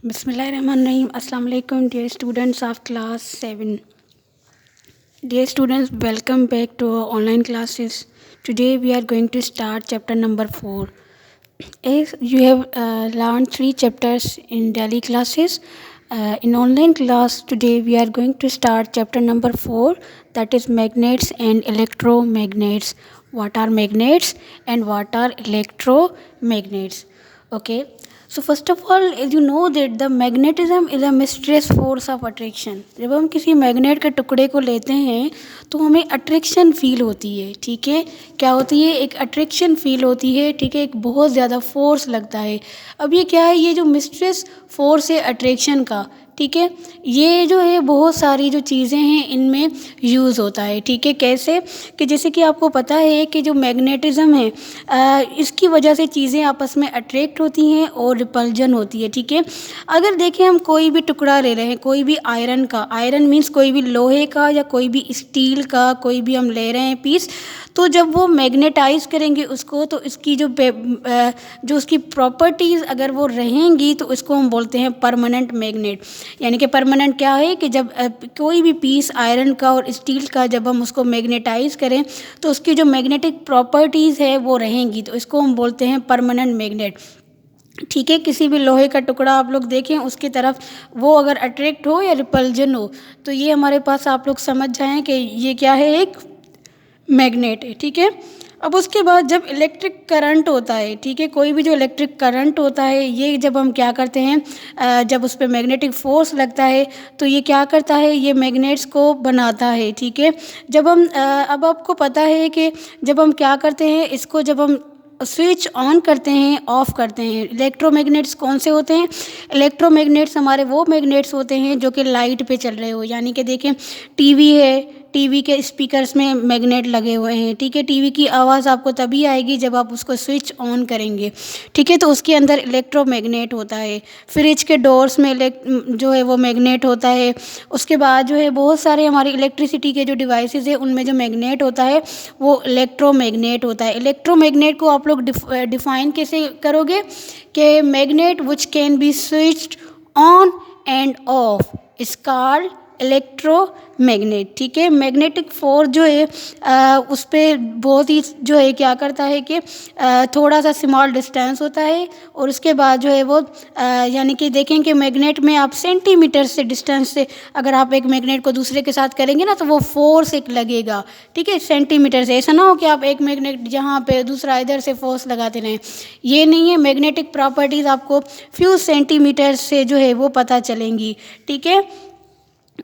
Bismillahirrahmanirrahim. Assalamu alaikum, dear students of class 7. Dear students, welcome back to our online classes. Today we are going to start chapter number 4. As you have learned 3 chapters in daily classes, in online class today we are going to start chapter number 4, that is magnets and electromagnets. What are magnets and what are electromagnets? Okay. So first of all, as you know that the magnetism is a mysterious force of attraction. जब हम किसी magnet के टुकड़े को लेते हैं तो हमें अट्रैक्शन फील होती है. ठीक है, क्या होती है? एक अट्रैक्शन फील होती है. ठीक है, एक बहुत ज़्यादा फोर्स लगता है. अब ये क्या है? ये जो मिस्ट्रेस फोर्स है अट्रैक्शन का, ठीक है, ये जो है बहुत सारी जो चीज़ें हैं इनमें यूज़ होता है. ठीक है, कैसे कि जैसे कि आपको पता है कि जो मैग्नेटिज़म है इसकी वजह से चीज़ें आपस में अट्रैक्ट होती हैं और रिपल्जन होती है. ठीक है, अगर देखें हम कोई भी टुकड़ा ले रहे हैं, कोई भी आयरन का, आयरन मीन्स कोई भी लोहे का या कोई भी स्टील का कोई भी हम ले रहे हैं पीस, तो जब वो मैग्नेटाइज करेंगे उसको तो इसकी जो उसकी प्रॉपर्टीज़ अगर वो रहेंगी तो इसको हम बोलते हैं परमानेंट मैग्नेट. यानी कि परमानेंट क्या है कि जब कोई भी पीस आयरन का और स्टील का जब हम उसको मैग्नेटाइज करें तो उसकी जो मैग्नेटिक प्रॉपर्टीज़ है वो रहेंगी, तो इसको हम बोलते हैं परमानेंट मैग्नेट. ठीक है, किसी भी लोहे का टुकड़ा आप लोग देखें उसकी तरफ वो अगर अट्रैक्ट हो या रिपल्जन हो तो ये हमारे पास आप लोग समझ जाएं कि ये क्या है, एक मैग्नेट है. ठीक है, अब उसके बाद जब इलेक्ट्रिक करंट होता है, ठीक है, कोई भी जो इलेक्ट्रिक करंट होता है ये जब हम क्या करते हैं, जब उस पर मैग्नेटिक फोर्स लगता है तो ये क्या करता है, ये मैग्नेट्स को बनाता है. ठीक है, जब हम अब आपको पता है कि जब हम क्या करते हैं, इसको जब हम स्विच ऑन करते हैं, ऑफ़ करते हैं, इलेक्ट्रोमैग्नेट्स कौन से होते हैं? इलेक्ट्रोमैग्नेट्स हमारे वो मैग्नेट्स होते हैं जो कि लाइट पे चल रहे हो. यानी कि देखें टीवी है, टीवी के स्पीकर्स में मैग्नेट लगे हुए हैं. ठीक है, टीवी की आवाज़ आपको तभी आएगी जब आप उसको स्विच ऑन करेंगे. ठीक है, तो उसके अंदर इलेक्ट्रोमैग्नेट होता है. फ्रिज के डोर्स में जो है वो मैग्नेट होता है. उसके बाद जो है बहुत सारे हमारी इलेक्ट्रिसिटी के जो डिवाइसेस है उनमें जो मैग्नेट होता है वो इलेक्ट्रोमैग्नेट होता है. इलेक्ट्रोमैग्नेट को आप लोग डिफाइन कैसे करोगे कि magnet which can be switched on end of is called electromagnet. ठीक है, मैग्नेटिक फोर्स जो है उस पर बहुत ही जो है क्या करता है कि थोड़ा सा स्मॉल डिस्टेंस होता है और उसके बाद जो है वो यानी कि देखें कि मैग्नेट में आप सेंटीमीटर से डिस्टेंस से अगर आप एक मैग्नेट को दूसरे के साथ करेंगे ना तो वो फोर्स एक लगेगा. ठीक है, सेंटीमीटर से. ऐसा ना हो कि आप एक मैग्नेट जहाँ पे दूसरा इधर से फोर्स लगाते रहें, ये नहीं है. मैग्नेटिक प्रॉपर्टीज़ आपको फ्यू सेंटीमीटर से जो है वो पता चलेंगी. ठीक है,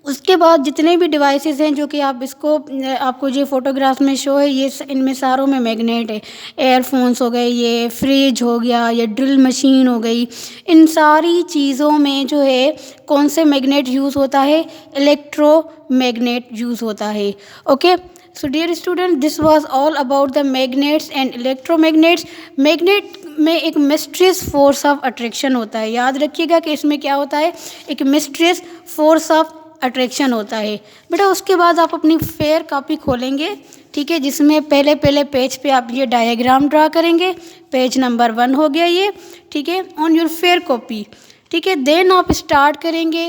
उसके बाद जितने भी डिवाइसेस हैं जो कि आप इसको आपको जो फोटोग्राफ में शो है ये इनमें सारों में मैग्नेट है. एयरफोन्स हो गए, ये फ्रिज हो गया, ये ड्रिल मशीन हो गई, इन सारी चीज़ों में जो है कौन से मैग्नेट यूज़ होता है? इलेक्ट्रोमैग्नेट यूज़ होता है. Okay, so dear student, this was all about the magnets and electromagnets. Magnet में एक मिस्ट्रियस फोर्स ऑफ अट्रैक्शन होता है. याद रखिएगा कि इसमें क्या होता है, एक मिस्ट्रियस फोर्स ऑफ अट्रैक्शन होता है. बेटा उसके बाद आप अपनी फेयर कॉपी खोलेंगे, ठीक है, जिसमें पहले पेज पे आप ये डायग्राम ड्रा करेंगे. पेज नंबर 1 हो गया ये. ठीक है, ऑन योर फेयर कॉपी. ठीक है, देन आप स्टार्ट करेंगे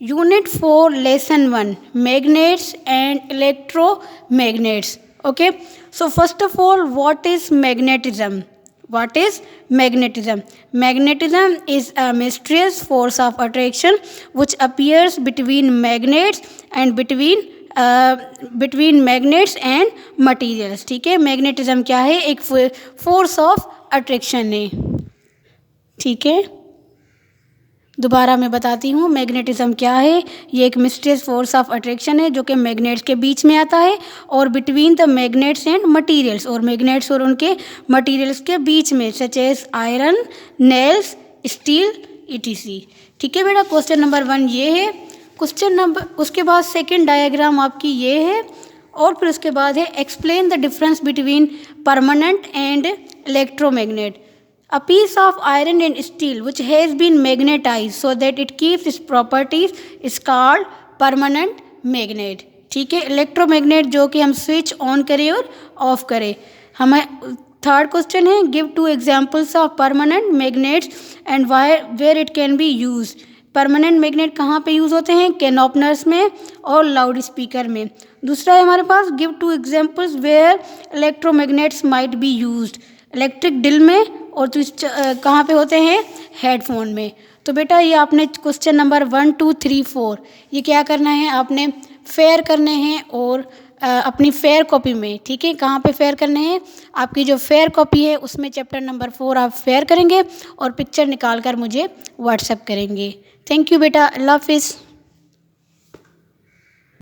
unit 4 lesson 1 magnets and electromagnets. Okay, so first of all what is magnetism? What is magnetism? Magnetism is a mysterious force of attraction which appears between magnets and between magnets and materials. ठीक है, magnetism क्या है? एक force of attraction है. ठीक है, दोबारा मैं बताती हूँ मैग्नेटिज्म क्या है. ये एक मिस्टीरियस फोर्स ऑफ अट्रैक्शन है जो कि मैग्नेट्स के बीच में आता है और between the magnets and materials, और मैग्नेट्स और उनके मटेरियल्स के बीच में, such as iron, nails, steel, etc. ठीक है बेटा, क्वेश्चन नंबर 1 ये है. क्वेश्चन नंबर उसके बाद सेकेंड डायग्राम आपकी ये है और फिर उसके बाद है explain the difference between permanent and electromagnet. A piece of iron and steel which has been magnetized so that it keeps its properties is called permanent magnet. ठीक है, इलेक्ट्रोमैग्नेट जो कि हम स्विच ऑन करें और ऑफ करें, हमें third question है give 2 examples of permanent magnets and where it can be use. Permanent magnet कहाँ पे यूज़ होते हैं? कैन ओपनर्स में और लाउड स्पीकर में। दूसरा है हमारे पास give 2 examples where electromagnets might be used. Electric drill में और कहाँ पे होते हैं? हेडफोन में। तो बेटा ये आपने क्वेश्चन नंबर 1 2 3 4 ये क्या करना है? आपने फेयर करने हैं और अपनी फेयर कॉपी में, ठीक है, कहाँ पे फेयर करने हैं? आपकी जो फेयर कॉपी है उसमें चैप्टर नंबर 4 आप फेयर करेंगे और पिक्चर निकाल कर मुझे व्हाट्सएप करेंगे। थैंक यू बेटा, अल्लाह हाफिज़।